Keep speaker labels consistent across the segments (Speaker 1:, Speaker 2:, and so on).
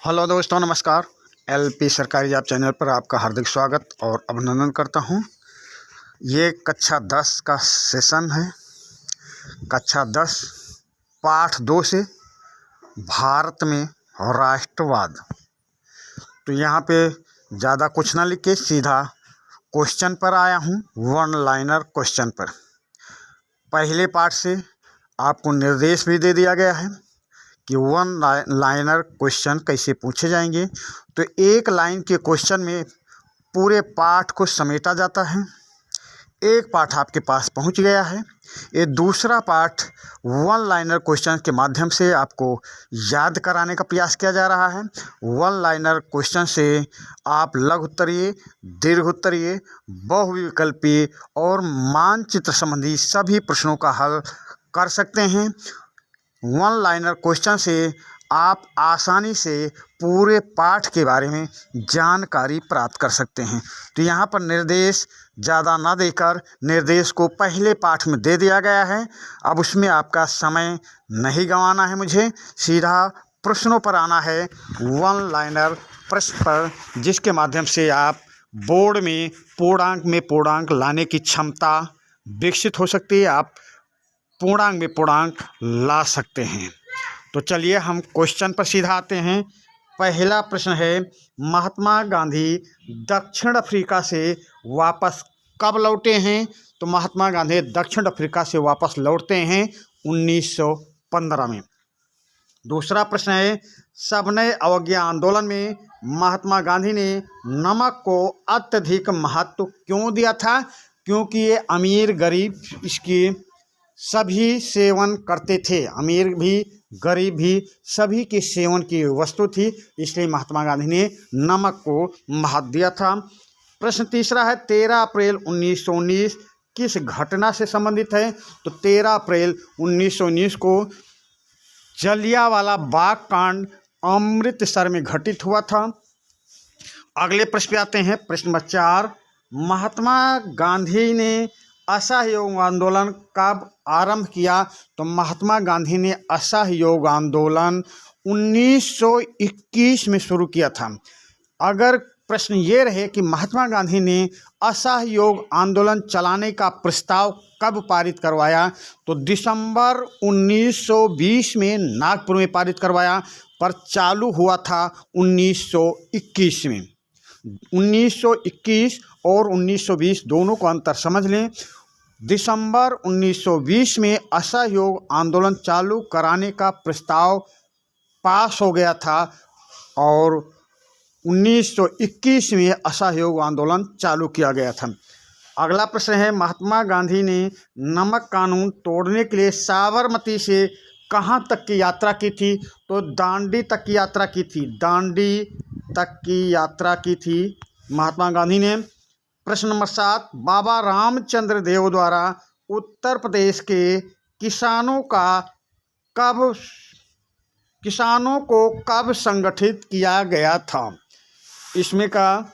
Speaker 1: Hello दोस्तों, नमस्कार। LP सरकारी जॉब चैनल पर आपका हार्दिक स्वागत और अभिनंदन करता हूं। ये कक्षा 10 का सेशन है। कक्षा 10 पाठ 2 से भारत में राष्ट्रवाद। तो यहाँ पे ज़्यादा कुछ ना लिख के सीधा क्वेश्चन पर आया हूँ, वन लाइनर क्वेश्चन पर। पहले पाठ से आपको निर्देश भी दे दिया गया है कि वन लाइनर क्वेश्चन कैसे पूछे जाएंगे। तो एक लाइन के क्वेश्चन में पूरे पाठ को समेटा जाता है। एक पाठ आपके पास पहुंच गया है। ये दूसरा पाठ वन लाइनर क्वेश्चन के माध्यम से आपको याद कराने का प्रयास किया जा रहा है। वन लाइनर क्वेश्चन से आप लघु उत्तरीय, दीर्घ उत्तरीय, बहुविकल्पीय और मानचित्र संबंधी सभी प्रश्नों का हल कर सकते हैं। वन लाइनर क्वेश्चन से आप आसानी से पूरे पाठ के बारे में जानकारी प्राप्त कर सकते हैं। तो यहाँ पर निर्देश ज़्यादा ना देकर निर्देश को पहले पाठ में दे दिया गया है। अब उसमें आपका समय नहीं गंवाना है, मुझे सीधा प्रश्नों पर आना है, वन लाइनर प्रश्न पर, जिसके माध्यम से आप बोर्ड में पूर्णांक लाने की क्षमता विकसित हो सकती है। आप पूर्णांक में पूर्णांक ला सकते हैं। तो चलिए हम क्वेश्चन पर सीधा आते हैं। पहला प्रश्न है, महात्मा गांधी दक्षिण अफ्रीका से वापस कब लौटे हैं? तो महात्मा गांधी दक्षिण अफ्रीका से वापस लौटते हैं 1915 में। दूसरा प्रश्न है, सविनय अवज्ञा आंदोलन में महात्मा गांधी ने नमक को अत्यधिक महत्व क्यों दिया था? क्योंकि ये अमीर गरीब इसकी सभी सेवन करते थे। अमीर भी गरीब भी सभी के सेवन की वस्तु थी, इसलिए महात्मा गांधी ने नमक को महत्व दिया था। प्रश्न तीसरा है, 13 अप्रैल 1919 किस घटना से संबंधित है? तो 13 अप्रैल 1919 को जलियांवाला बाग कांड अमृतसर में घटित हुआ था। अगले प्रश्न पे आते हैं। प्रश्न नंबर 4, महात्मा गांधी ने असहयोग आंदोलन कब आरंभ किया? तो महात्मा गांधी ने असहयोग आंदोलन 1921 में शुरू किया था। अगर प्रश्न ये रहे कि महात्मा गांधी ने असहयोग आंदोलन चलाने का प्रस्ताव कब पारित करवाया, तो दिसंबर 1920 में नागपुर में पारित करवाया, पर चालू हुआ था 1921 में। 1921 और 1920 दोनों को अंतर समझ लें। दिसंबर 1920 में असहयोग आंदोलन चालू कराने का प्रस्ताव पास हो गया था और 1921 में असहयोग आंदोलन चालू किया गया था। अगला प्रश्न है, महात्मा गांधी ने नमक कानून तोड़ने के लिए साबरमती से कहाँ तक की यात्रा की थी? तो दांडी तक की यात्रा की थी। दांडी तक की यात्रा की थी महात्मा गांधी ने। प्रश्न नंबर 7, बाबा रामचंद्र देव द्वारा उत्तर प्रदेश के किसानों को कब संगठित किया गया था? इसमें का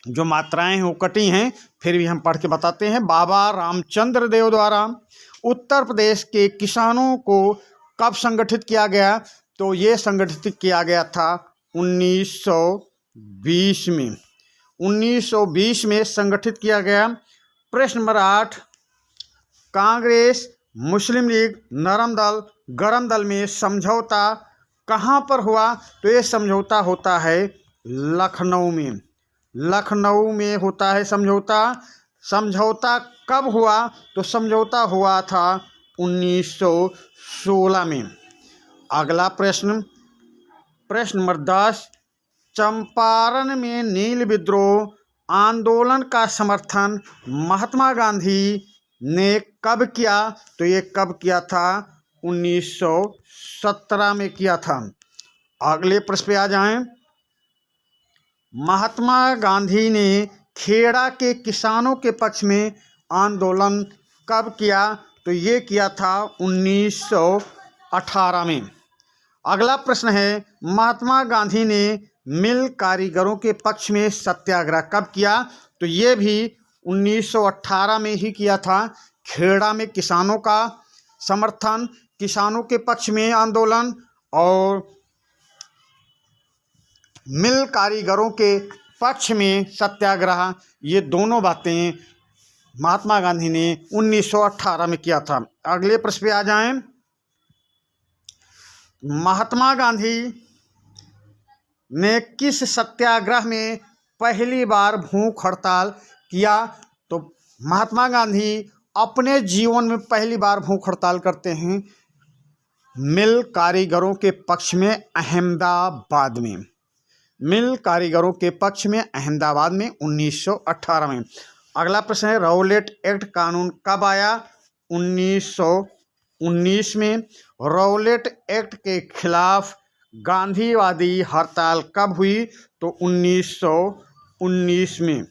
Speaker 1: जो मात्राएं हैं वो कटी हैं, फिर भी हम पढ़ के बताते हैं। बाबा रामचंद्र देव द्वारा उत्तर प्रदेश के किसानों को कब संगठित किया गया? तो ये संगठित किया गया था 1920 में। 1920 में संगठित किया गया। प्रश्न नंबर 8, कांग्रेस, मुस्लिम लीग, नरम दल, गरम दल में समझौता कहाँ पर हुआ? तो ये समझौता होता है लखनऊ में। लखनऊ में होता है समझौता। समझौता कब हुआ? तो समझौता हुआ था 1916 में। अगला प्रश्न नंबर 10, चंपारण में नील विद्रोह आंदोलन का समर्थन महात्मा गांधी ने कब किया? तो ये कब किया था? 1917 में किया था। अगले प्रश्न पे आ जाएं। महात्मा गांधी ने खेड़ा के किसानों के पक्ष में आंदोलन कब किया? तो ये किया था 1918 में। अगला प्रश्न है, महात्मा गांधी ने मिल कारीगरों के पक्ष में सत्याग्रह कब किया? तो ये भी 1918 में ही किया था। खेड़ा में किसानों का समर्थन, किसानों के पक्ष में आंदोलन और मिल कारीगरों के पक्ष में सत्याग्रह, ये दोनों बातें महात्मा गांधी ने 1918 में किया था। अगले प्रश्न पे आ जाएं। महात्मा गांधी ने किस सत्याग्रह में पहली बार भूख हड़ताल किया? तो महात्मा गांधी अपने जीवन में पहली बार भूख हड़ताल करते हैं मिल कारीगरों के पक्ष में अहमदाबाद में। मिल कारीगरों के पक्ष में अहमदाबाद में 1918 में। अगला प्रश्न है, राउलेट एक्ट कानून कब आया? 1919 में। राउलेट एक्ट के खिलाफ गांधीवादी हड़ताल कब हुई? तो 1919 में।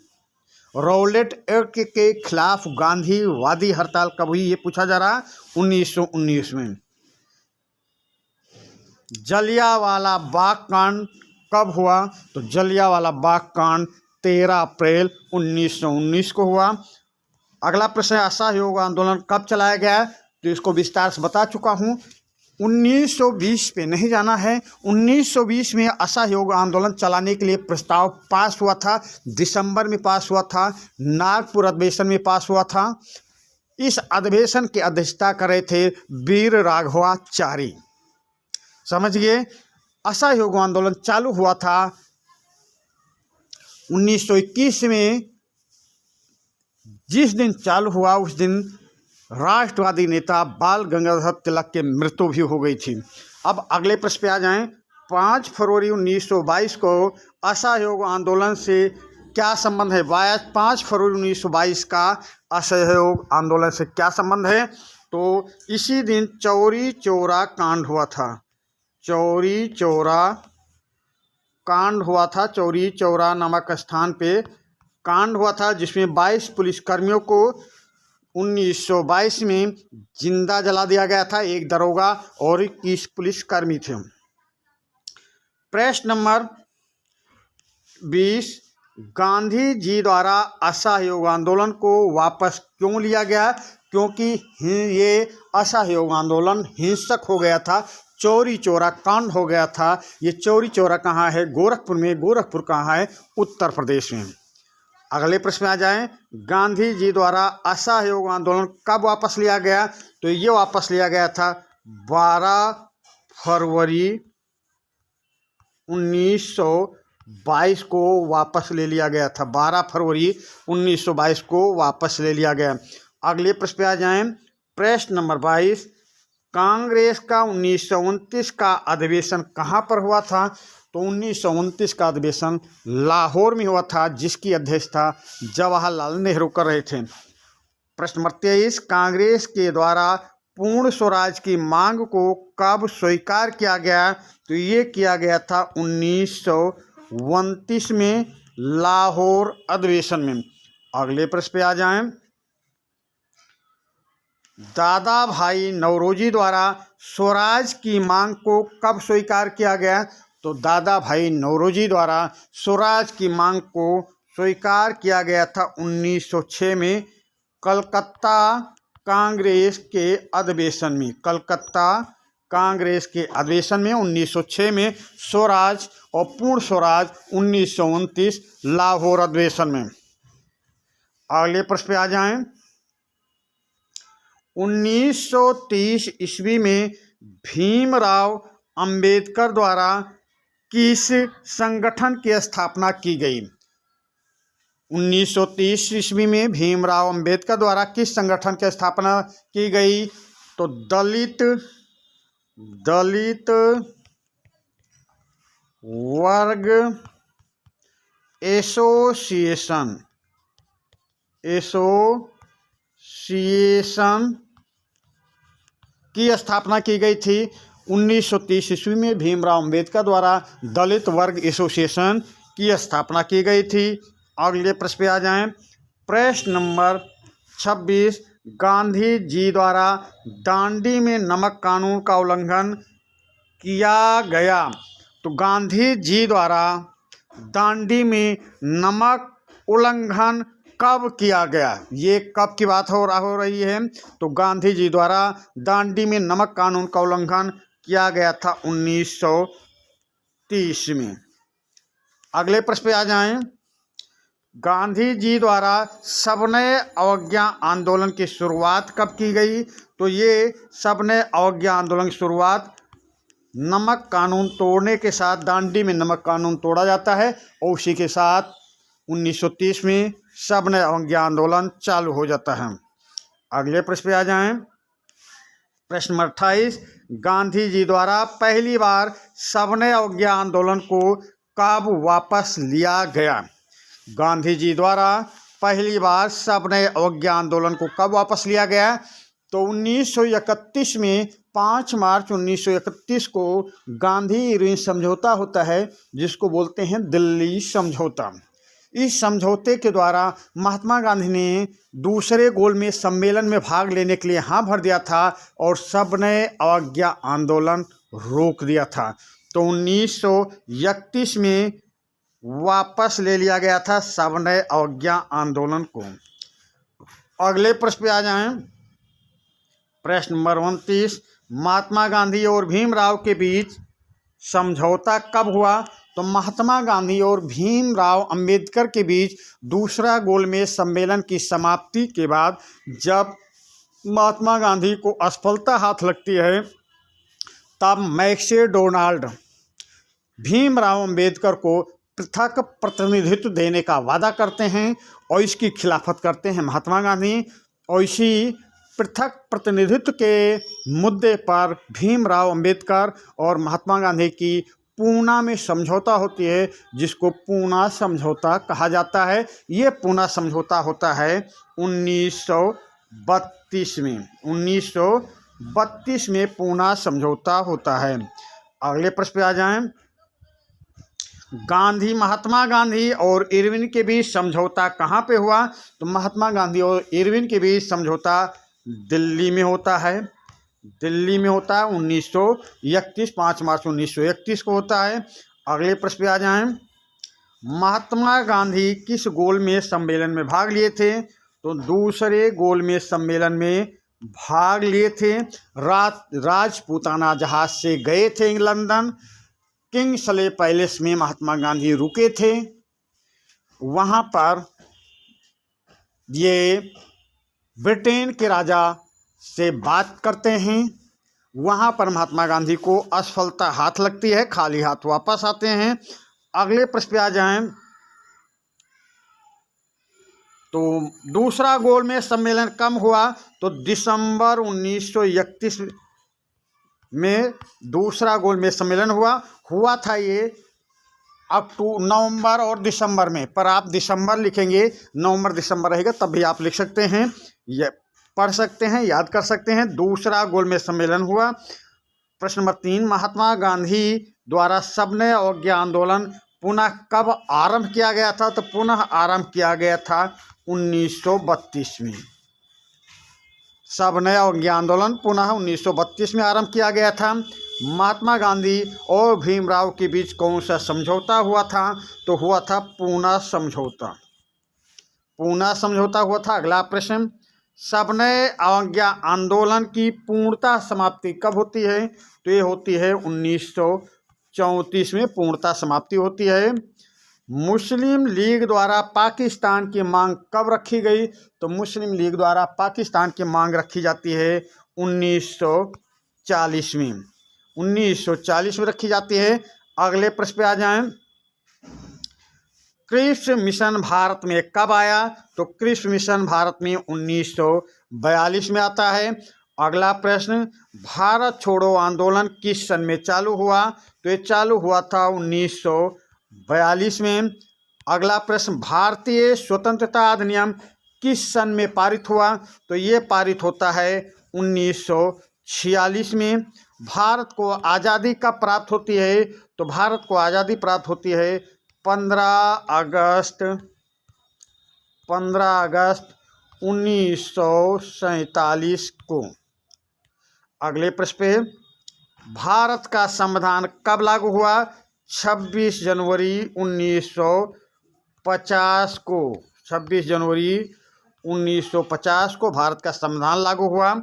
Speaker 1: राउलेट एक्ट के खिलाफ गांधीवादी हड़ताल कब हुई, ये पूछा जा रहा है। 1919 में। जलियांवाला बाग कांड कब हुआ? तो जलियांवाला बाग कांड 13 अप्रैल 1919 को हुआ। अगला प्रश्न है, असहयोग आंदोलन कब चलाया गया? तो इसको विस्तार से बता चुका हूँ। 1920 पे नहीं जाना है। 1920 में असहयोग आंदोलन चलाने के लिए प्रस्ताव पास हुआ था। दिसंबर में पास हुआ था। नागपुर अधिवेशन में पास हुआ था। इस अधिवेशन की अध्यक्षता कर रहे थे वीर राघवाचारी। समझ गए। असहयोग आंदोलन चालू हुआ था 1921 में। जिस दिन चालू हुआ उस दिन राष्ट्रवादी नेता बाल गंगाधर तिलक की मृत्यु भी हो गई थी। अब अगले प्रश्न पे आ जाएं। 5 फरवरी 1922 को असहयोग आंदोलन से क्या संबंध है? 5 फरवरी 1922 का असहयोग आंदोलन से क्या संबंध है? तो इसी दिन चौरी चौरा कांड हुआ था। चौरी चौरा कांड हुआ था। चौरी चौरा नामक स्थान पे कांड हुआ था, जिसमें 22 पुलिसकर्मियों को 1922 में जिंदा जला दिया गया था। एक दरोगा और 21 पुलिसकर्मी थे। प्रश्न नंबर 20, गांधी जी द्वारा असहयोग आंदोलन को वापस क्यों लिया गया? क्योंकि ये असहयोग आंदोलन हिंसक हो गया था। चौरी चौरा कांड हो गया था। ये चौरी चौरा कहाँ है? गोरखपुर में। गोरखपुर कहाँ है? उत्तर प्रदेश में। अगले प्रश्न में आ जाएं। गांधी जी द्वारा असहयोग आंदोलन कब वापस लिया गया? तो ये वापस लिया गया था 12 फरवरी 1922 को वापस ले लिया गया था। 12 फरवरी 1922 को वापस ले लिया गया। अगले प्रश्न पे आ जाएं। प्रश्न नंबर 22, कांग्रेस का 1929 का अधिवेशन कहाँ पर हुआ था? तो 1929 का अधिवेशन लाहौर में हुआ था, जिसकी अध्यक्षता जवाहरलाल नेहरू कर रहे थे। प्रश्न नंबर 23, कांग्रेस के द्वारा पूर्ण स्वराज की मांग को कब स्वीकार किया गया? तो ये किया गया था 1929 में लाहौर अधिवेशन में। अगले प्रश्न पे आ जाएं। दादा भाई नौरोजी द्वारा स्वराज की मांग को कब स्वीकार किया गया? तो दादा भाई नौरोजी द्वारा स्वराज की मांग को स्वीकार किया गया था 1906 में कलकत्ता कांग्रेस के अधिवेशन में। कलकत्ता कांग्रेस के अधिवेशन में 1906 में स्वराज और पूर्ण स्वराज 1929 लाहौर अधिवेशन में। अगले प्रश्न पे आ जाएं। 1930 ईस्वी में भीमराव अंबेडकर द्वारा किस संगठन की स्थापना की गई? 1930 ईस्वी में भीमराव अंबेडकर द्वारा किस संगठन की स्थापना की गई? तो दलित वर्ग एसोसिएशन की स्थापना की गई थी। 1930 ईस्वी में भीमराव अंबेडकर द्वारा दलित वर्ग एसोसिएशन की स्थापना की गई थी। अगले प्रश्न पे आ जाएं। प्रश्न नंबर 26, गांधी जी द्वारा दांडी में नमक कानून का उल्लंघन किया गया। तो गांधी जी द्वारा दांडी में नमक उल्लंघन कब किया गया? ये कब की बात हो रही है? तो गांधी जी द्वारा दांडी में नमक कानून का उल्लंघन किया गया था 1930 में। अगले प्रश्न पे आ जाएं। गांधी जी द्वारा सविनय अवज्ञा आंदोलन की शुरुआत कब की गई? तो ये सविनय अवज्ञा आंदोलन की शुरुआत नमक कानून तोड़ने के साथ, दांडी में नमक कानून तोड़ा जाता है और उसी के साथ 1930 में सविनय अवज्ञा आंदोलन चालू हो जाता है। अगले प्रश्न पे आ जाएं। प्रश्न नंबर 28, गांधी जी द्वारा पहली बार सविनय अवज्ञा आंदोलन को कब वापस लिया गया? गांधी जी द्वारा पहली बार सविनय अवज्ञा आंदोलन को कब वापस लिया गया? तो 1931 में 5 मार्च 1931 को गांधी इरविन समझौता होता है, जिसको बोलते हैं दिल्ली समझौता। इस समझौते के द्वारा महात्मा गांधी ने दूसरे गोलमेज सम्मेलन में भाग लेने के लिए हाँ भर दिया था और सविनय अवज्ञा आंदोलन रोक दिया था। तो 1931 में वापस ले लिया गया था सविनय अवज्ञा आंदोलन को। अगले प्रश्न पे आ जाएं। प्रश्न नंबर 29, महात्मा गांधी और भीमराव के बीच समझौता कब हुआ? तो महात्मा गांधी और भीमराव अंबेडकर के बीच दूसरा गोलमेज सम्मेलन की समाप्ति के बाद जब महात्मा गांधी को असफलता हाथ लगती है, तब मैक्डोनाल्ड भीमराव अंबेडकर को पृथक प्रतिनिधित्व देने का वादा करते हैं और इसकी खिलाफत करते हैं महात्मा गांधी। और इसी पृथक प्रतिनिधित्व के मुद्दे पर भीमराव अंबेडकर और महात्मा गांधी की पूना में समझौता होती है, जिसको पूना समझौता कहा जाता है। ये पूना समझौता होता है 1932 में। 1932 में पूना समझौता होता है। अगले प्रश्न पे आ जाएं। महात्मा गांधी और इरविन के बीच समझौता कहाँ पे हुआ? तो महात्मा गांधी और इरविन के बीच समझौता दिल्ली में होता है। दिल्ली में होता है 1931, 5 मार्च 1931 को होता है। अगले प्रश्न पे आ जाएं। महात्मा गांधी किस गोलमेज सम्मेलन में भाग लिए थे? तो दूसरे गोलमेज सम्मेलन में भाग लिए थे। राजपूताना जहाज से गए थे लंदन। किंग्सले पैलेस में महात्मा गांधी रुके थे। वहाँ पर ये ब्रिटेन के राजा से बात करते हैं। वहाँ पर महात्मा गांधी को असफलता हाथ लगती है, खाली हाथ वापस आते हैं। अगले प्रश्न पे आ जाएं। तो दूसरा गोलमेज सम्मेलन कब हुआ? तो दिसंबर 1931 में दूसरा गोलमेज सम्मेलन हुआ था। ये नवंबर और दिसंबर में, पर आप दिसंबर लिखेंगे, नवंबर दिसंबर रहेगा तब भी आप लिख सकते हैं, ये पढ़ सकते हैं, याद कर सकते हैं। दूसरा गोलमेज सम्मेलन हुआ। प्रश्न नंबर 3, महात्मा गांधी द्वारा सविनय अवज्ञा आंदोलन पुनः कब आरंभ किया गया था? तो पुनः आरंभ किया गया था 1932 में। सविनय अवज्ञा आंदोलन पुनः 1932 में आरंभ किया गया था। महात्मा गांधी और भीमराव के बीच कौन सा समझौता हुआ था? तो हुआ था पूना समझौता। पूना समझौता हुआ था। अगला प्रश्न, सविनय अवज्ञा आंदोलन की पूर्णतः समाप्ति कब होती है? तो ये होती है 1934 में पूर्णतः समाप्ति होती है। मुस्लिम लीग द्वारा पाकिस्तान की मांग कब रखी गई? तो मुस्लिम लीग द्वारा पाकिस्तान की मांग रखी जाती है 1940 में। 1940 में रखी जाती है। अगले प्रश्न पे आ जाएं। कृष्ण मिशन भारत में कब आया? तो कृष्ण मिशन भारत में 1942 में आता है। अगला प्रश्न, भारत छोड़ो आंदोलन किस सन में चालू हुआ? तो ये चालू हुआ था 1942 में। अगला प्रश्न, भारतीय स्वतंत्रता अधिनियम किस सन में पारित हुआ? तो ये पारित होता है 1946 में। भारत को आज़ादी कब प्राप्त होती है? तो भारत को आज़ादी प्राप्त होती है 15 अगस्त 1947 को। अगले प्रश्न पे, भारत का संविधान कब लागू हुआ? 26 जनवरी 1950 को। 26 जनवरी 1950 को भारत का संविधान लागू हुआ।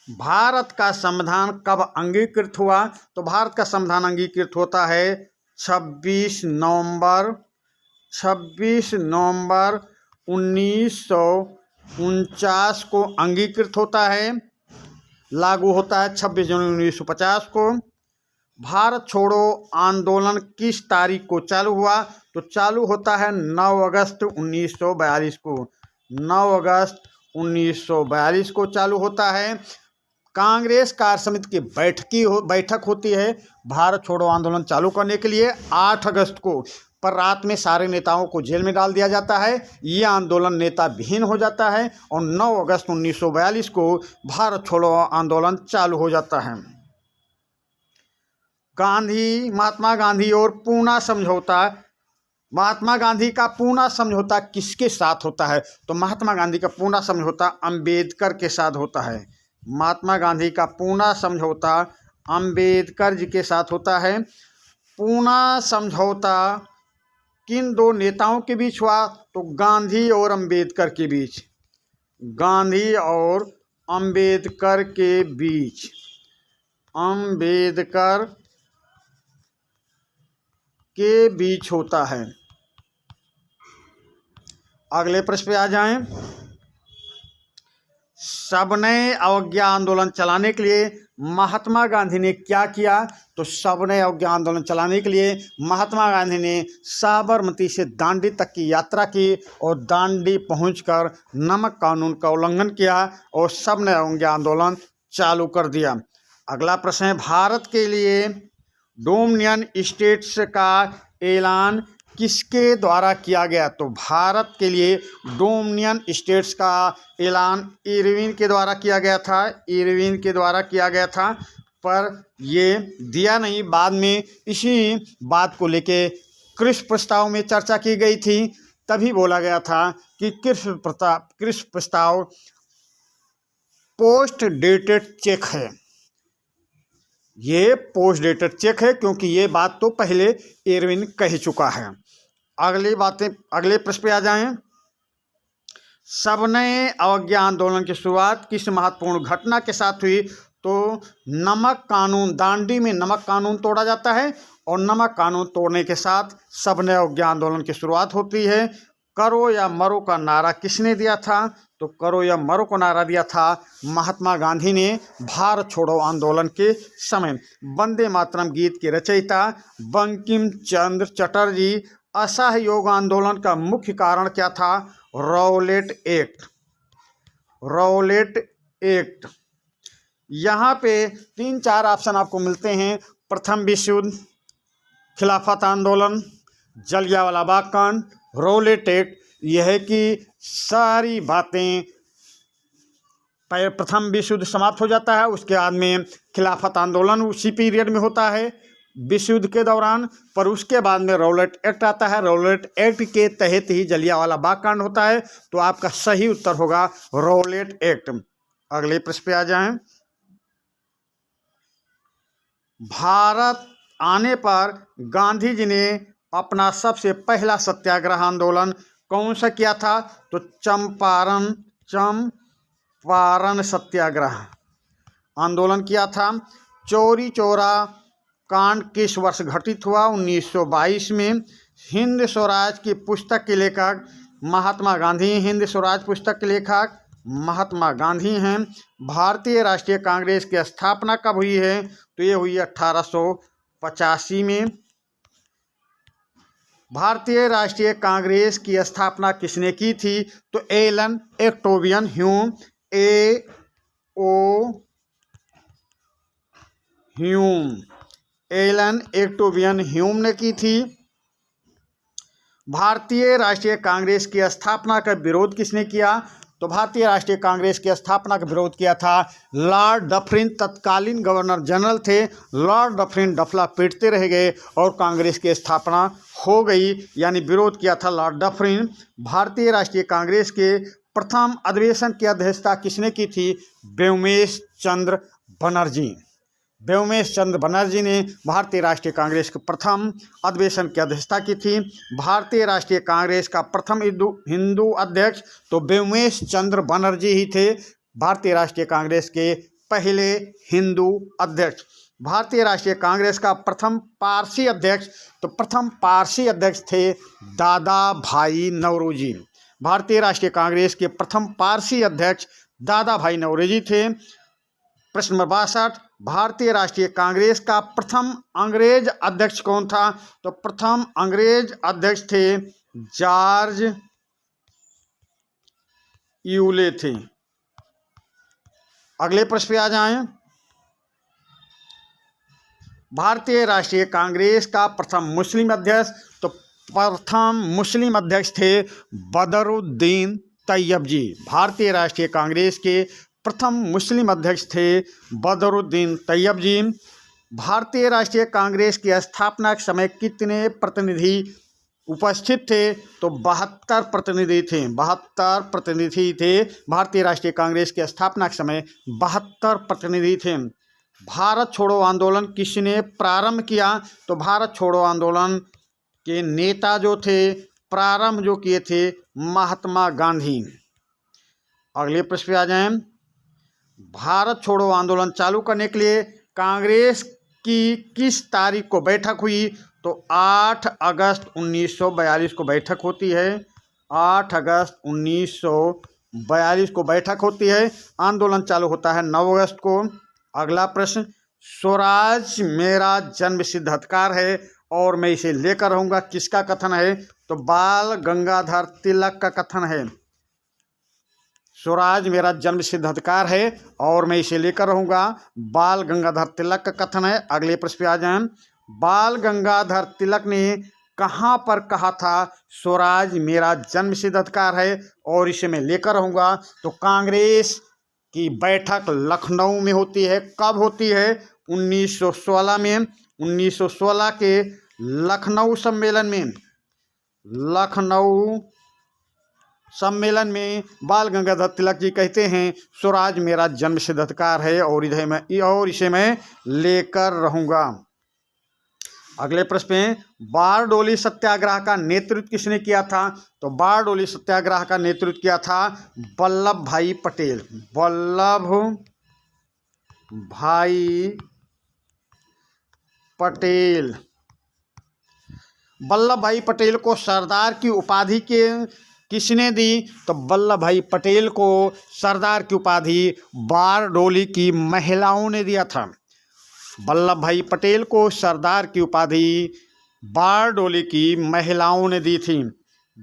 Speaker 1: भारत का संविधान कब अंगीकृत हुआ? तो भारत का संविधान अंगीकृत होता है 26 नवंबर 1949 को अंगीकृत होता है, लागू होता है 26 जनवरी 1950 को। भारत छोड़ो आंदोलन किस तारीख को चालू हुआ? तो चालू होता है 9 अगस्त 1942 को। 9 अगस्त 1942 को चालू होता है। कांग्रेस कार्य समिति की बैठक होती है भारत छोड़ो आंदोलन चालू करने के लिए 8 अगस्त को, पर रात में सारे नेताओं को जेल में डाल दिया जाता है। ये आंदोलन नेता विहीन हो जाता है और 9 अगस्त 1942 को भारत छोड़ो आंदोलन चालू हो जाता है। महात्मा गांधी और पूना समझौता। महात्मा गांधी का पूना समझौता किसके साथ होता है? तो महात्मा गांधी का पूना समझौता अंबेडकर के साथ होता है। महात्मा गांधी का पूना समझौता अंबेडकर जी के साथ होता है। पूना समझौता किन दो नेताओं के बीच हुआ? तो गांधी और अंबेडकर के बीच। गांधी और अंबेडकर के बीच। अंबेडकर के बीच होता है। अगले प्रश्न पे आ जाएं। सबने अवज्ञा आंदोलन चलाने के लिए महात्मा गांधी ने क्या किया? तो सबने अवज्ञा आंदोलन चलाने के लिए महात्मा गांधी ने साबरमती से दांडी तक की यात्रा की और दांडी पहुंचकर नमक कानून का उल्लंघन किया और सबने अवज्ञा आंदोलन चालू कर दिया। अगला प्रश्न है, भारत के लिए डोमिनियन स्टेट्स का ऐलान किसके द्वारा किया गया? तो भारत के लिए डोमिनियन स्टेट्स का ऐलान इरविन के द्वारा किया गया था। इरविन के द्वारा किया गया था, पर ये दिया नहीं। बाद में इसी बात को लेके क्रिस्प प्रस्ताव में चर्चा की गई थी, तभी बोला गया था कि क्रिस्प प्रस्ताव पोस्ट डेटेड चेक है। ये पोस्ट डेटेड चेक है क्योंकि ये बात तो पहले इरविन कह चुका है। अगले प्रश्न पे आ जाएं। सबने अवज्ञा आंदोलन की शुरुआत किस महत्वपूर्ण घटना के साथ हुई? तो नमक कानून, दांडी में नमक कानून तोड़ा जाता है और नमक कानून तोड़ने के साथ सबने अवज्ञा आंदोलन की शुरुआत होती है। करो या मरो का नारा किसने दिया था? तो करो या मरो को नारा दिया था महात्मा गांधी ने भारत छोड़ो आंदोलन के समय। वंदे मातरम गीत के रचयिता बंकिम चंद्र चटर्जी। असहयोग आंदोलन का मुख्य कारण क्या था? Rowlatt act. Rowlatt act. यहाँ पे 3-4 ऑप्शन आपको मिलते हैं। प्रथम विश्व युद्ध, खिलाफत आंदोलन, जलियांवाला बाग कांड, रॉलेट एक्ट। यह है कि सारी बातें, प्रथम विश्व युद्ध समाप्त हो जाता है, उसके बाद में खिलाफत आंदोलन उसी पीरियड में होता है विश्व युद्ध के दौरान, पर उसके बाद में रॉलेट एक्ट आता है। रॉलेट एक्ट के तहत ही जलियांवाला बाग कांड होता है। तो आपका सही उत्तर होगा रॉलेट एक्ट। अगले प्रश्न पे आ जाएं। भारत आने पर गांधी जी ने अपना सबसे पहला सत्याग्रह आंदोलन कौन सा किया था? तो चंपारण सत्याग्रह आंदोलन किया था। चौरी चौरा कांड किस वर्ष घटित हुआ? 1922 में। हिंद स्वराज की पुस्तक के लेखक महात्मा गांधी। हिंद स्वराज पुस्तक के लेखक महात्मा गांधी हैं। भारतीय राष्ट्रीय कांग्रेस की स्थापना कब हुई है? तो ये हुई 1885 में। भारतीय राष्ट्रीय कांग्रेस की स्थापना किसने की थी? तो एलन एक्टोवियन ह्यूम। एलन एक्टोवियन ह्यूम ने की थी। भारतीय राष्ट्रीय कांग्रेस की स्थापना का विरोध किसने किया? तो भारतीय राष्ट्रीय कांग्रेस की स्थापना का विरोध किया था लॉर्ड डफरिन। तत्कालीन गवर्नर जनरल थे लॉर्ड डफरिन। डफला पीटते रह गए और कांग्रेस की स्थापना हो गई, यानी विरोध किया था लॉर्ड डफरिन। भारतीय राष्ट्रीय कांग्रेस के प्रथम अधिवेशन की अध्यक्षता किसने की थी? व्योमेश चंद्र बनर्जी। व्योमेश चंद्र बनर्जी ने भारतीय राष्ट्रीय कांग्रेस के प्रथम अधिवेशन की अध्यक्षता की थी। भारतीय राष्ट्रीय कांग्रेस का प्रथम हिंदू अध्यक्ष तो व्योमेश चंद्र बनर्जी ही थे, भारतीय राष्ट्रीय कांग्रेस के पहले हिंदू अध्यक्ष। भारतीय राष्ट्रीय कांग्रेस का प्रथम पारसी अध्यक्ष, तो प्रथम पारसी अध्यक्ष थे दादा भाई नौरोजी। भारतीय राष्ट्रीय कांग्रेस के प्रथम पारसी अध्यक्ष दादा भाई नौरोजी थे। प्रश्न नंबर 62, भारतीय राष्ट्रीय कांग्रेस का प्रथम अंग्रेज अध्यक्ष कौन था? तो प्रथम अंग्रेज अध्यक्ष थे जॉर्ज यूले थे। अगले प्रश्न पे आ जाएं। भारतीय राष्ट्रीय कांग्रेस का प्रथम मुस्लिम अध्यक्ष, तो प्रथम मुस्लिम अध्यक्ष थे बदरुद्दीन तैयब जी। भारतीय राष्ट्रीय कांग्रेस के प्रथम मुस्लिम अध्यक्ष थे बदरुद्दीन तैयब जी। भारतीय राष्ट्रीय कांग्रेस की स्थापना के समय कितने प्रतिनिधि उपस्थित थे? तो 72 प्रतिनिधि थे। 72 प्रतिनिधि थे। भारतीय राष्ट्रीय कांग्रेस की स्थापना के समय 72 प्रतिनिधि थे। भारत छोड़ो आंदोलन किसने प्रारंभ किया? तो भारत छोड़ो आंदोलन के नेता जो थे, प्रारंभ जो किए थे, महात्मा गांधी। अगले प्रश्न पे आ जाएं। भारत छोड़ो आंदोलन चालू करने के लिए कांग्रेस की किस तारीख को बैठक हुई? तो 8 अगस्त 1942 को बैठक होती है। 8 अगस्त 1942 को बैठक होती है। आंदोलन चालू होता है 9 अगस्त को। अगला प्रश्न, स्वराज मेरा जन्मसिद्ध अधिकार है और मैं इसे लेकर रहूंगा, किसका कथन है? तो बाल गंगाधर तिलक का कथन है। स्वराज मेरा जन्मसिद्ध अधिकार है और मैं इसे लेकर रहूंगा, बाल गंगाधर तिलक का कथन है। अगले प्रश्न पे आ जाएं। बाल गंगाधर तिलक ने कहाँ पर कहा था स्वराज मेरा जन्मसिद्ध अधिकार है और इसे मैं लेकर रहूंगा? तो कांग्रेस की बैठक लखनऊ में होती है। कब होती है? 1916 में। 1916 के लखनऊ सम्मेलन में बाल गंगाधर तिलक जी कहते हैं स्वराज मेरा जन्मसिद्ध अधिकार है और इसे मैं लेकर रहूंगा। अगले प्रश्न में, बारडोली सत्याग्रह का नेतृत्व किसने किया था? तो बारडोली सत्याग्रह का नेतृत्व किया था वल्लभ भाई पटेल। वल्लभ भाई पटेल। वल्लभ भाई पटेल को सरदार की उपाधि किसने दी? तो वल्लभ भाई पटेल को सरदार की उपाधि बारडोली की महिलाओं ने दिया था। वल्लभ भाई पटेल को सरदार की उपाधि बारडोली की महिलाओं ने दी थी।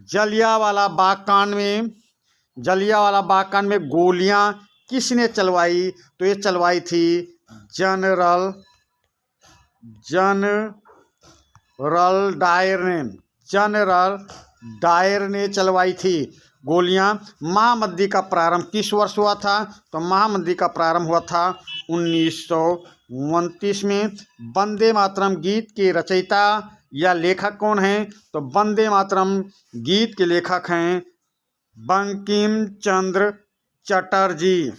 Speaker 1: जलियांवाला बाग कांड में गोलियां किसने चलवाई? तो ये चलवाई थी जनरल डायर ने चलवाई थी गोलियां। महामंदी का प्रारंभ किस वर्ष हुआ था? तो महामंदी का प्रारंभ हुआ था 1929 में। वंदे मातरम गीत के रचयिता या लेखक कौन हैं? तो वंदे मातरम गीत के लेखक हैं बंकिम चंद्र चटर्जी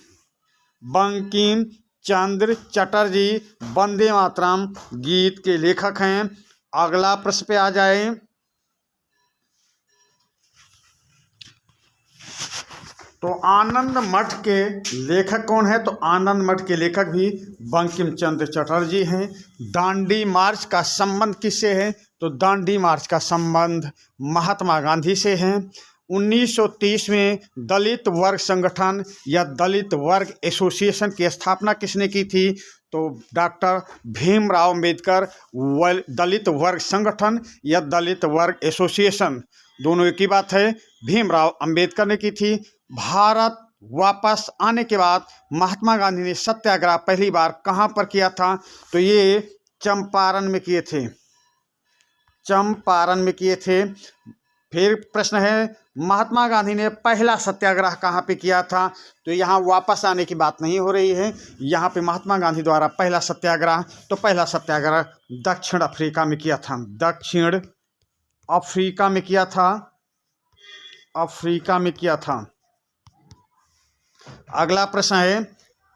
Speaker 1: वंदे मातरम गीत के लेखक हैं। अगला प्रश्न पे आ जाए। तो आनंद मठ के लेखक कौन है? तो आनंद मठ के लेखक भी बंकिम चंद्र चटर्जी हैं। दांडी मार्च का संबंध किससे है? तो दांडी मार्च का संबंध महात्मा गांधी से है। 1930 में दलित वर्ग संगठन या दलित वर्ग एसोसिएशन की स्थापना किसने की थी? तो डॉक्टर भीमराव अंबेडकर। दलित वर्ग संगठन या दलित वर्ग एसोसिएशन दोनों एक ही बात है, भीमराव अंबेडकर ने की थी। भारत वापस आने के बाद महात्मा गांधी ने सत्याग्रह पहली बार कहाँ पर किया था? तो ये चंपारण में किए थे। फिर प्रश्न है, महात्मा गांधी ने पहला सत्याग्रह कहाँ पे किया था? तो यहाँ वापस आने की बात नहीं हो रही है, यहाँ पे महात्मा गांधी द्वारा पहला सत्याग्रह दक्षिण अफ्रीका में किया था। अगला प्रश्न है,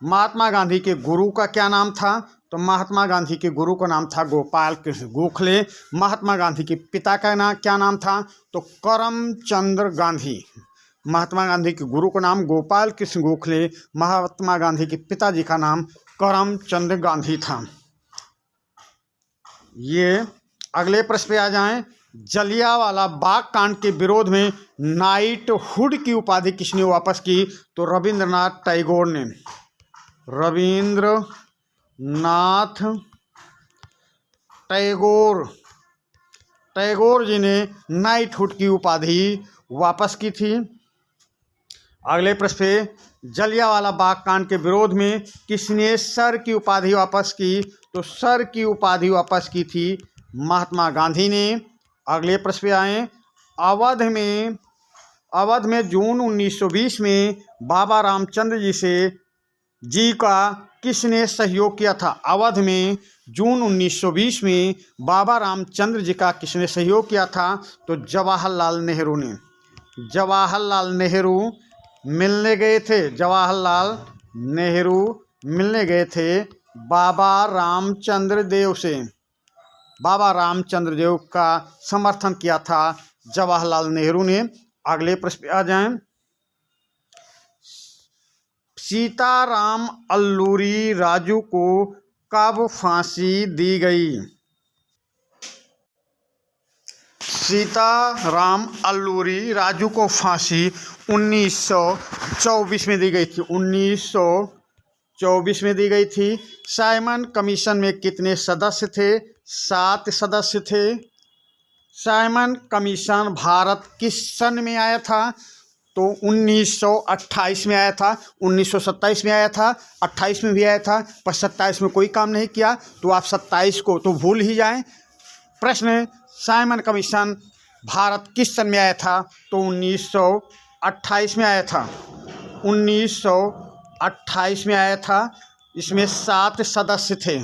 Speaker 1: महात्मा गांधी के गुरु का क्या नाम था? तो महात्मा गांधी के गुरु का नाम था गोपाल कृष्ण गोखले। महात्मा गांधी के पिता का क्या नाम था? तो करमचंद गांधी। महात्मा गांधी के गुरु का नाम गोपाल कृष्ण गोखले, महात्मा गांधी के पिताजी का नाम करमचंद गांधी था। ये अगले प्रश्न पे आ जाएं। जलियांवाला बाग कांड के विरोध में नाइटहुड की उपाधि किसने वापस की? तो रविंद्रनाथ टैगोर ने। रविंद्रनाथ टैगोर जी ने नाइटहुड की उपाधि वापस की थी। अगले प्रश्न पे जलियांवाला बाग कांड के विरोध में किसने सर की उपाधि वापस की? तो सर की उपाधि वापस की थी महात्मा गांधी ने। अगले प्रश्न पे आए। अवध में जून 1920 में बाबा रामचंद्र जी का किसने सहयोग किया था? अवध में जून 1920 में बाबा रामचंद्र जी का किसने सहयोग किया था? तो जवाहरलाल नेहरू ने। जवाहरलाल नेहरू मिलने गए थे। जवाहरलाल नेहरू मिलने गए थे बाबा रामचंद्र देव से। बाबा रामचंद्र देव का समर्थन किया था जवाहरलाल नेहरू ने। अगले प्रश्न पे आ जाएं। सीताराम अल्लूरी राजू को कब फांसी दी गई? सीताराम अल्लूरी राजू को फांसी 1924 में दी गई थी। 1924 में दी गई थी। साइमन कमीशन में कितने सदस्य थे? 7 सदस्य थे। साइमन कमीशन भारत किस सन में आया था? तो 1928 में आया था, 1927 में आया था, 28 में भी आया था, पर 27 में कोई काम नहीं किया, तो आप 27 को तो भूल ही जाएं। प्रश्न, साइमन कमीशन भारत किस सन में आया था? तो 1928 में आया था। 1928 में आया था। इसमें 7 सदस्य थे।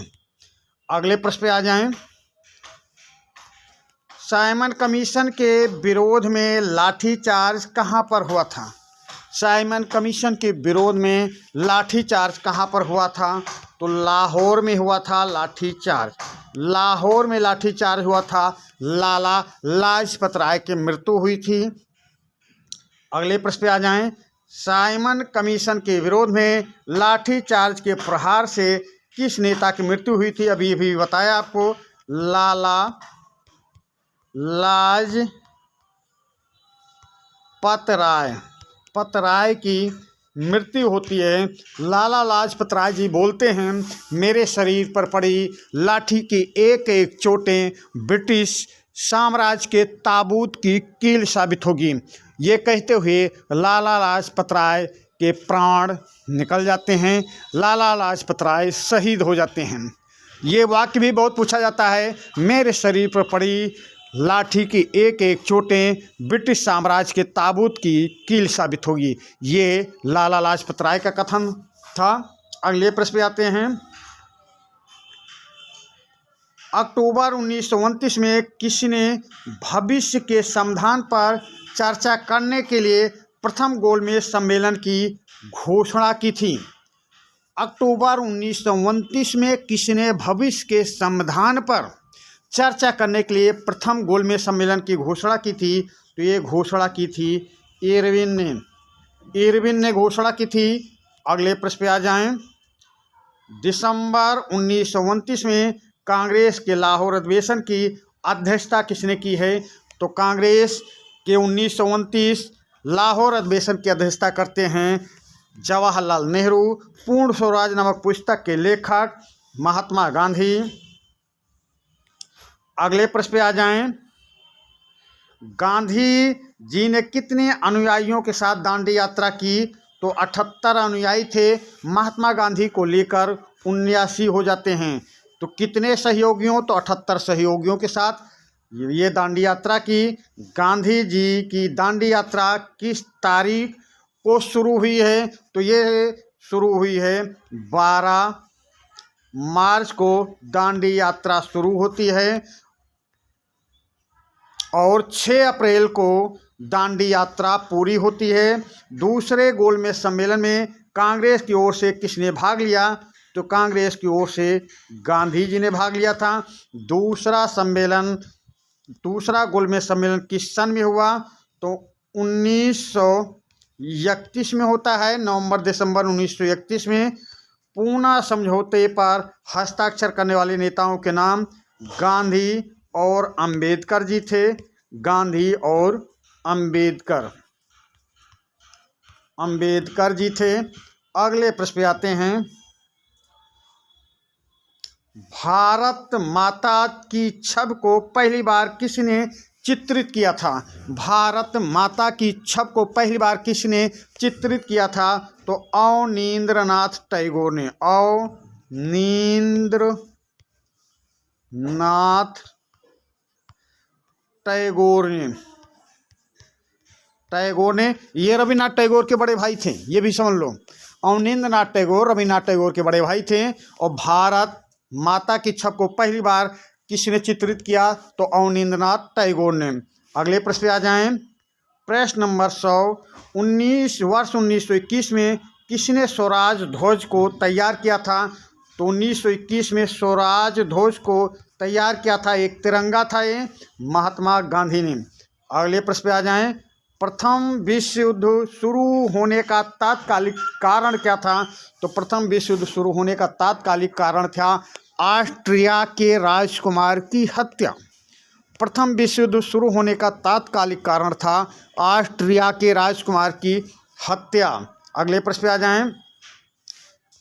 Speaker 1: अगले प्रश्न पे आ जाएं। साइमन कमीशन के विरोध में लाठीचार्ज कहाँ पर हुआ था? साइमन कमीशन के विरोध में लाठीचार्ज कहाँ पर हुआ था? तो लाहौर में हुआ था लाठीचार्ज। लाहौर में लाठीचार्ज हुआ था। लाला लाजपत राय की मृत्यु हुई थी। अगले प्रश्न पे आ जाएं। साइमन कमीशन के विरोध में लाठीचार्ज के प्रहार से किस नेता की मृत्यु हुई थी? अभी बताया आपको, लाला लाजपत राय की मृत्यु होती है। लाला लाजपत राय जी बोलते हैं, मेरे शरीर पर पड़ी लाठी की एक एक चोटें ब्रिटिश साम्राज्य के ताबूत की कील साबित होगी। ये कहते हुए लाला लाजपत राय के प्राण निकल जाते हैं। लाला लाजपत राय शहीद हो जाते हैं। ये वाक्य भी बहुत पूछा जाता है, मेरे शरीर पर पड़ी लाठी की एक एक चोटें ब्रिटिश साम्राज्य के ताबूत की कील साबित होगी। ये लाला लाजपत राय का कथन था। अगले प्रश्न पे आते हैं। अक्टूबर 1929 में किसने भविष्य के समाधान पर चर्चा करने के लिए प्रथम गोलमेज सम्मेलन की घोषणा की थी? अक्टूबर 1929 में किसने भविष्य के समाधान पर चर्चा करने के लिए प्रथम गोलमेज सम्मेलन की घोषणा की थी? तो ये घोषणा की थी इरविन ने घोषणा की थी। अगले प्रश्न पे आ जाएं। दिसंबर 1929 में कांग्रेस के लाहौर अधिवेशन की अध्यक्षता किसने की है? तो कांग्रेस के 1929 लाहौर अधिवेशन की अध्यक्षता करते हैं जवाहरलाल नेहरू। पूर्ण स्वराज नामक पुस्तक के लेखक महात्मा गांधी। अगले प्रश्न पे आ जाएं। गांधी जी ने कितने अनुयायियों के साथ दांडी यात्रा की? तो 78 अनुयायी थे। महात्मा गांधी को लेकर 79 हो जाते हैं। तो कितने सहयोगियों? तो 78 सहयोगियों के साथ ये दांडी यात्रा की। गांधी जी की दांडी यात्रा किस तारीख को शुरू हुई है? तो ये शुरू हुई है 12 मार्च को दांडी यात्रा शुरू होती है और 6 अप्रैल को दांडी यात्रा पूरी होती है। दूसरे गोलमेज सम्मेलन में कांग्रेस की ओर से किसने भाग लिया? तो कांग्रेस की ओर से गांधी जी ने भाग लिया था। दूसरा गोलमेज सम्मेलन किस सन में हुआ? तो 1931 में होता है। नवंबर-दिसंबर 1931 में। पूना समझौते पर हस्ताक्षर करने वाले नेताओं के नाम गांधी और अंबेडकर जी थे। गांधी और अंबेडकर जी थे। अगले प्रश्न पे आते हैं। भारत माता की छवि को पहली बार किसने चित्रित किया था? भारत माता की छवि को पहली बार किसने चित्रित किया था? तो अवनींद्रनाथ टैगोर ने। अवनींद्रनाथ टैगोर ने ये रविन्द्रनाथ टैगोर के बड़े भाई थे, ये भी समझ लो। अवनींद्रनाथ टैगोर रविन्द्रनाथ टैगोर के बड़े भाई थे। और भारत माता की छवि को पहली बार किसने चित्रित किया? तो अवनींद्रनाथ टैगोर ने। अगले प्रश्न पे आ जाएं। प्रश्न नंबर 100। 1921 में किसने स्वराज ध्वज को तैयार किया था? तो 1921 में स्वराज ध्वज को तैयार किया था, एक तिरंगा था, ये महात्मा गांधी ने। अगले प्रश्न पे आ जाएं। प्रथम विश्व युद्ध शुरू होने का तात्कालिक कारण क्या था? तो प्रथम विश्व युद्ध शुरू होने का तात्कालिक कारण था ऑस्ट्रिया के राजकुमार की हत्या। प्रथम विश्व युद्ध शुरू होने का तात्कालिक कारण था ऑस्ट्रिया के राजकुमार की हत्या। अगले प्रश्न पे आ जाएं।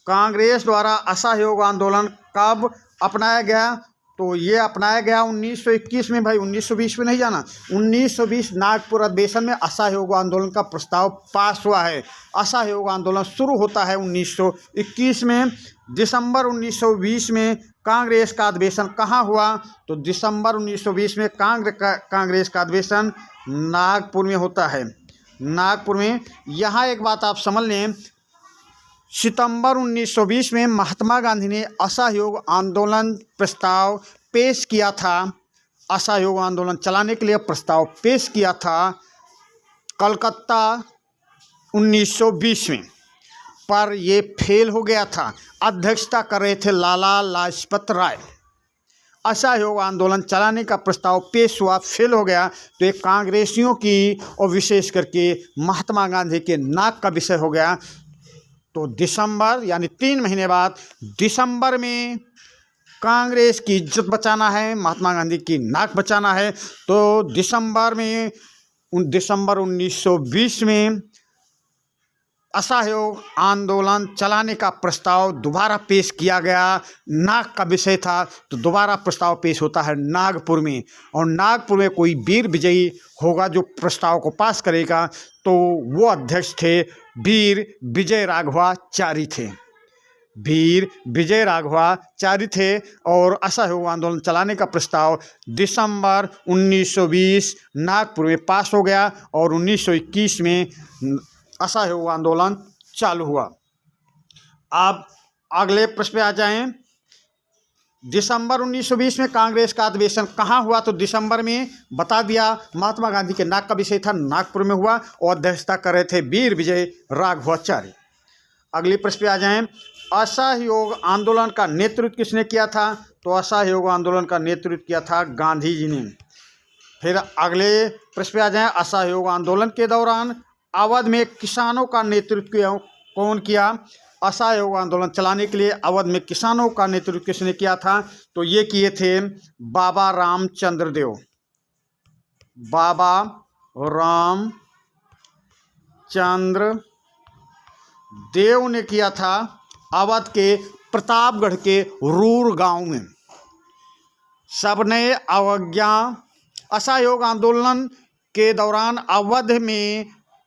Speaker 1: कांग्रेस द्वारा असहयोग आंदोलन कब अपनाया गया? तो ये अपनाया गया 1921 में। भाई 1920 में नहीं जाना। 1920 नागपुर अधिवेशन में असहयोग आंदोलन का प्रस्ताव पास हुआ है। असहयोग आंदोलन शुरू होता है 1921 में। दिसंबर 1920 में कांग्रेस का अधिवेशन कहाँ हुआ? तो दिसंबर 1920 में कांग्रेस का अधिवेशन नागपुर में होता है। नागपुर में। यहाँ एक बात आप समझ लें, सितंबर 1920 में महात्मा गांधी ने असहयोग आंदोलन प्रस्ताव पेश किया था। असहयोग आंदोलन चलाने के लिए प्रस्ताव पेश किया था कलकत्ता 1920 में, पर ये फेल हो गया था। अध्यक्षता कर रहे थे लाला लाजपत राय। असहयोग आंदोलन चलाने का प्रस्ताव पेश हुआ, फेल हो गया। तो एक कांग्रेसियों की और विशेष करके महात्मा गांधी के नाक का विषय हो गया। तो दिसंबर यानी 3 महीने बाद दिसंबर में कांग्रेस की इज्जत बचाना है, महात्मा गांधी की नाक बचाना है। तो दिसंबर 1920 में असहयोग आंदोलन चलाने का प्रस्ताव दोबारा पेश किया गया। नाग का विषय था, तो दोबारा प्रस्ताव पेश होता है नागपुर में। और नागपुर में कोई वीर विजयी होगा जो प्रस्ताव को पास करेगा, तो वो अध्यक्ष थे वीर विजय राघवाचारी थे। वीर विजय राघवाचारी थे। और असहयोग आंदोलन चलाने का प्रस्ताव दिसंबर 1920 नागपुर में पास हो गया और 1921 में असहयोग आंदोलन चालू हुआ। अब अगले प्रश्न पे आ जाएं। दिसंबर 1920 में कांग्रेस का अधिवेशन कहाँ हुआ? तो दिसंबर में बता दिया। महात्मा गांधी के नाक का विषय था, नागपुर में हुआ और अध्यक्षता कर रहे थे वीर विजय राघवाचारी। अगले प्रश्न पे आ जाएं। असहयोग आंदोलन का नेतृत्व किसने किया था? तो असहयोग आंदोलन का नेतृत्व किया था गांधी जी ने। फिर अगले प्रश्न पे आ जाएं। असहयोग आंदोलन के दौरान अवध में किसानों का नेतृत्व कौन किया? असहयोग आंदोलन चलाने के लिए अवध में किसानों का नेतृत्व किसने किया था? तो ये किए थे बाबा रामचंद्र देव। बाबा रामचंद्र देव ने किया था अवध के प्रतापगढ़ के रूर गांव में। सबने अवज्ञा। असहयोग आंदोलन के दौरान अवध में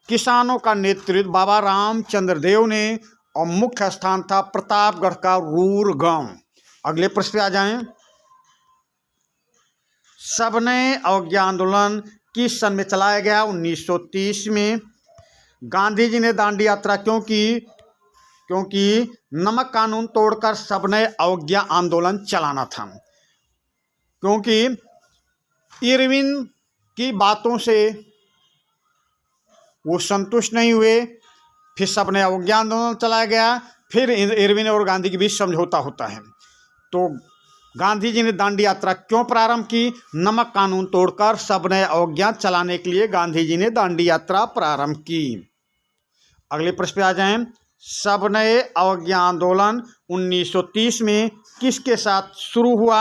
Speaker 1: किसानों का नेतृत्व बाबा रामचंद्र देव ने और मुख्य स्थान था प्रतापगढ़ का रूर गांव। अगले प्रश्न पे आ जाएं। सबने अवज्ञा आंदोलन किस सन में चलाया गया? 1930 में। गांधी जी ने दांडी यात्रा क्यों की? क्योंकि नमक कानून तोड़कर सबने अवज्ञा आंदोलन चलाना था। क्योंकि इरविन की बातों से वो संतुष्ट नहीं हुए, फिर सबने अवज्ञा आंदोलन चलाया गया। फिर इरविन और गांधी के बीच समझौता होता है। तो गांधी जी ने दांडी यात्रा क्यों प्रारंभ की? नमक कानून तोड़कर सबने अवज्ञा चलाने के लिए गांधी जी ने दांडी यात्रा प्रारंभ की। अगले प्रश्न पे आ जाएं। सबने अवज्ञा आंदोलन 1930 में किसके साथ शुरू हुआ?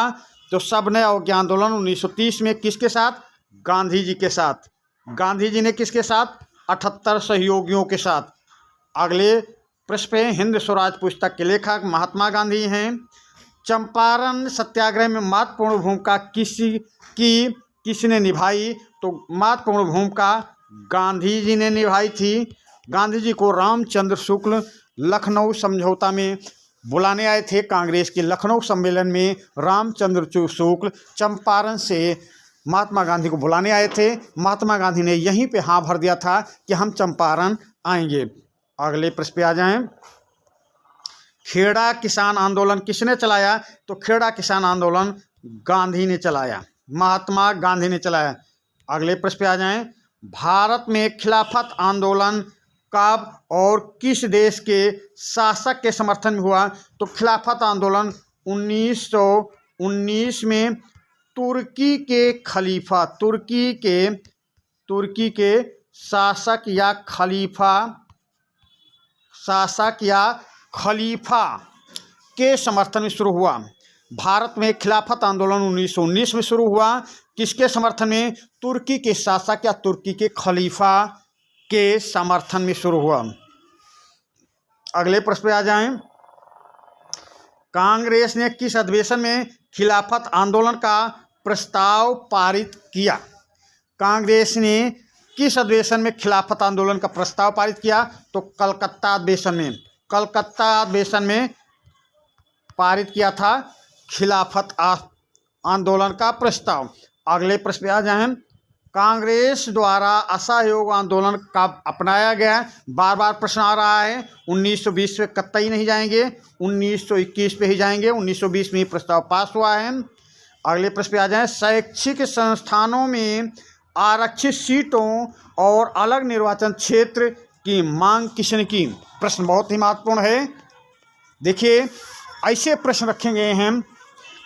Speaker 1: तो सब नए अवज्ञा आंदोलन 1930 में किसके साथ? गांधी जी के साथ। गांधी जी ने किसके साथ? 78 सहयोगियों के साथ। अगले पृष्ठ पे हिंद स्वराज पुस्तक के लेखक महात्मा गांधी हैं। चंपारण सत्याग्रह में महत्वपूर्ण भूमिका किसने निभाई? तो महत्वपूर्ण भूमिका गांधी जी ने निभाई थी। गांधी जी को रामचंद्र शुक्ल लखनऊ समझौता में बुलाने आए थे। कांग्रेस के लखनऊ सम्मेलन में रामचंद्र शुक्ल चंपारण से महात्मा गांधी को बुलाने आए थे। महात्मा गांधी ने यहीं पे हाँ भर दिया था कि हम चंपारण आएंगे। अगले प्रश्न पे आ जाएं। खेड़ा किसान आंदोलन किसने चलाया? तो खेड़ा किसान आंदोलन गांधी ने चलाया, महात्मा गांधी ने चलाया। अगले प्रश्न पे आ जाएं। भारत में खिलाफत आंदोलन कब और किस देश के शासक के समर्थन में हुआ? तो खिलाफत आंदोलन 1919 में तुर्की के खलीफा, तुर्की के शासक या खलीफा के समर्थन में शुरू हुआ। भारत में खिलाफत आंदोलन 1919 में शुरू हुआ। किसके समर्थन में? तुर्की के शासक या तुर्की के खलीफा के समर्थन में शुरू हुआ। अगले प्रश्न पे आ जाएं। कांग्रेस ने किस अधिवेशन में खिलाफत आंदोलन का प्रस्ताव पारित किया? कांग्रेस ने किस अधिवेशन में खिलाफत आंदोलन का प्रस्ताव पारित किया? तो कलकत्ता अधिवेशन में पारित किया था खिलाफत आंदोलन का प्रस्ताव। अगले प्रश्न पे आ जाएं। कांग्रेस द्वारा असहयोग आंदोलन कब अपनाया गया? बार बार प्रश्न आ रहा है। 1920 पे कतई नहीं जाएंगे, 1921 पे ही जाएंगे। 1920 में ही प्रस्ताव पास हुआ है। अगले प्रश्न पे आ जाएं। शैक्षिक संस्थानों में आरक्षित सीटों और अलग निर्वाचन क्षेत्र की मांग किसने की? प्रश्न बहुत ही महत्वपूर्ण है। देखिए, ऐसे प्रश्न रखे गए हैं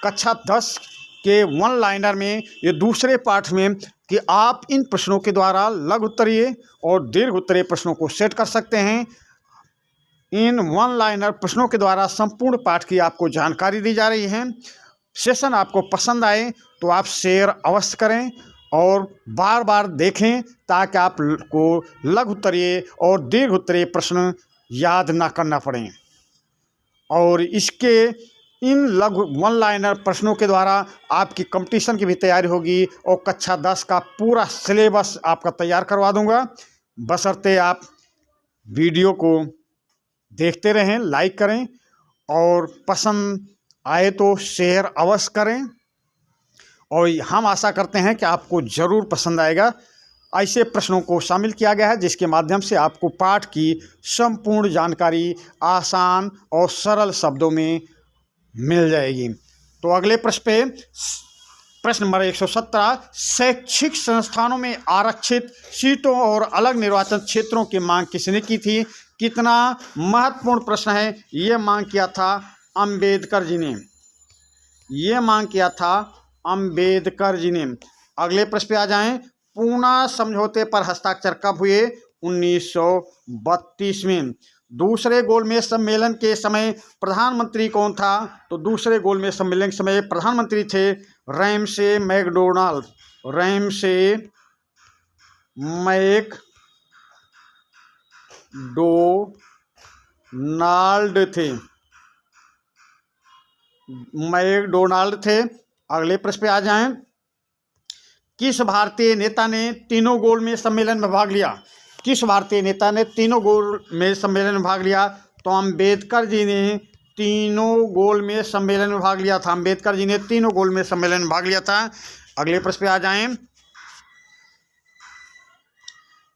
Speaker 1: कक्षा 10 के वन लाइनर में, ये दूसरे पाठ में, कि आप इन प्रश्नों के द्वारा लघु उत्तरीय और दीर्घ उत्तरीय प्रश्नों को सेट कर सकते हैं। इन वन लाइनर प्रश्नों के द्वारा संपूर्ण पाठ की आपको जानकारी दी जा रही है। सेशन आपको पसंद आए तो आप शेयर अवश्य करें और बार बार देखें ताकि आपको लघु उत्तरीय और दीर्घ उत्तरीय प्रश्न याद ना करना पड़े। और इसके इन लघु वन लाइनर प्रश्नों के द्वारा आपकी कंपटीशन की भी तैयारी होगी और कक्षा 10 का पूरा सिलेबस आपका तैयार करवा दूंगा। बशर्ते आप वीडियो को देखते रहें, लाइक करें और पसंद आए तो शेयर अवश्य करें। और हम आशा करते हैं कि आपको ज़रूर पसंद आएगा। ऐसे प्रश्नों को शामिल किया गया है जिसके माध्यम से आपको पाठ की संपूर्ण जानकारी आसान और सरल शब्दों में मिल जाएगी। तो अगले प्रश्न पे, प्रश्न नंबर 117, शैक्षिक संस्थानों में आरक्षित सीटों और अलग निर्वाचन क्षेत्रों की मांग किसने की थी? कितना महत्वपूर्ण प्रश्न है। ये मांग किया था अंबेडकर जी ने, अंबेडकर जी ने। अगले प्रश्न पे आ जाएं। पूना समझौते पर हस्ताक्षर कब हुए? 1932 में। दूसरे गोलमेज सम्मेलन के समय प्रधानमंत्री कौन था? तो दूसरे गोलमेज सम्मेलन के समय प्रधानमंत्री थे रैमसे मैकडोनाल्ड थे। अगले प्रश्न पे आ जाएं। किस भारतीय नेता ने तीनों गोलमेज सम्मेलन में भाग लिया? किस भारतीय नेता ने तीनों गोलमेज सम्मेलन में भाग लिया? तो अंबेडकर जी ने तीनों गोलमेज सम्मेलन में भाग लिया था। अंबेडकर जी ने तीनों गोलमेज सम्मेलन में भाग लिया था। अगले प्रश्न पे आ जाएं।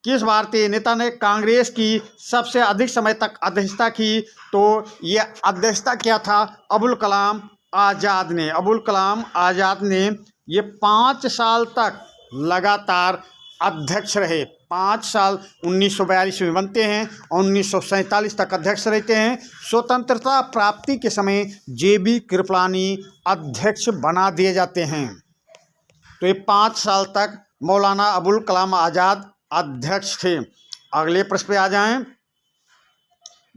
Speaker 1: किस भारतीय नेता ने कांग्रेस की सबसे अधिक समय तक अध्यक्षता की? तो ये अध्यक्षता किया था अबुल कलाम आज़ाद ने। अबुल कलाम आज़ाद ने ये 5 साल तक लगातार अध्यक्ष रहे। 5 साल 1942 में बनते हैं और 1947 तक अध्यक्ष रहते हैं। स्वतंत्रता प्राप्ति के समय JB कृपलानी अध्यक्ष बना दिए जाते हैं। तो ये 5 साल तक मौलाना अबुल कलाम आज़ाद अध्यक्ष थे। अगले प्रश्न पे आ जाएं।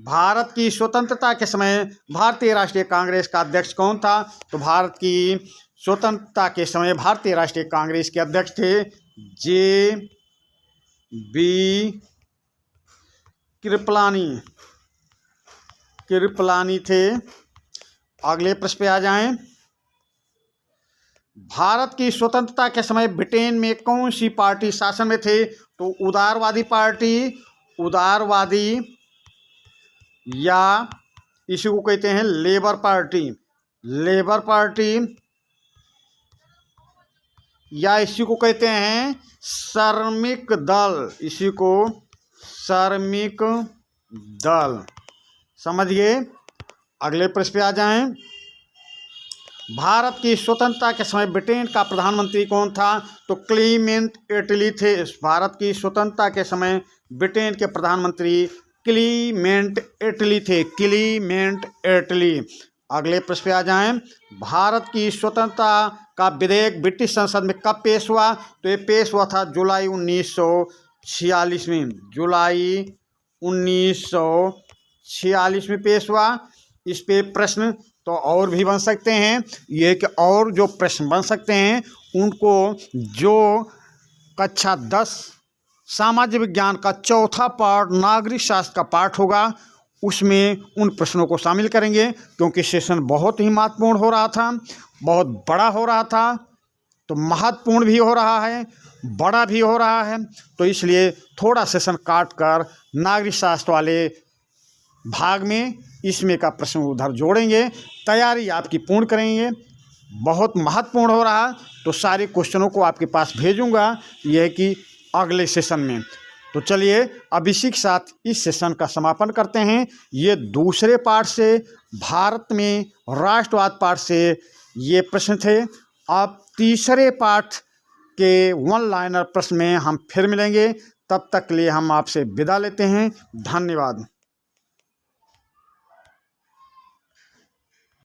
Speaker 1: भारत की स्वतंत्रता के समय भारतीय राष्ट्रीय कांग्रेस का अध्यक्ष कौन था? तो भारत की स्वतंत्रता के समय भारतीय राष्ट्रीय कांग्रेस के अध्यक्ष थे जे बी कृपलानी थे। अगले प्रश्न पे आ जाएं। भारत की स्वतंत्रता के समय ब्रिटेन में कौन सी पार्टी शासन में थे? तो उदारवादी या इसी को कहते हैं लेबर पार्टी या इसी को कहते हैं श्रमिक दल। समझिए। अगले प्रश्न पे आ जाएं। भारत की स्वतंत्रता के समय ब्रिटेन का प्रधानमंत्री कौन था? तो क्लीमेंट एटली थे। भारत की स्वतंत्रता के समय ब्रिटेन के प्रधानमंत्री क्लीमेंट एटली थे। अगले प्रश्न पे आ जाएं। भारत की स्वतंत्रता का विधेयक ब्रिटिश संसद में कब पेश हुआ? तो ये पेश हुआ था जुलाई 1946 में। जुलाई 1946 में पेश हुआ। इस पे प्रश्न तो और भी बन सकते हैं। ये कि और जो प्रश्न बन सकते हैं उनको जो कक्षा 10 सामाजिक विज्ञान का चौथा पार्ट नागरिक शास्त्र का पाठ होगा उसमें उन प्रश्नों को शामिल करेंगे, क्योंकि सेशन बहुत ही महत्वपूर्ण हो रहा था, बहुत बड़ा हो रहा था। तो महत्वपूर्ण भी हो रहा है, बड़ा भी हो रहा है, तो इसलिए थोड़ा सेशन काट कर नागरिक शास्त्र वाले भाग में इसमें का प्रश्न उधर जोड़ेंगे। तैयारी आपकी पूर्ण करेंगे। बहुत महत्वपूर्ण हो रहा, तो सारे क्वेश्चनों को आपके पास भेजूंगा यह कि अगले सेशन में। तो चलिए अब इसी के साथ इस सेशन का समापन करते हैं। ये दूसरे पार्ट से भारत में राष्ट्रवाद पार्ट से ये प्रश्न थे। अब तीसरे पार्ट के वन लाइनर प्रश्न में हम फिर मिलेंगे। तब तक के लिए हम आपसे विदा लेते हैं। धन्यवाद।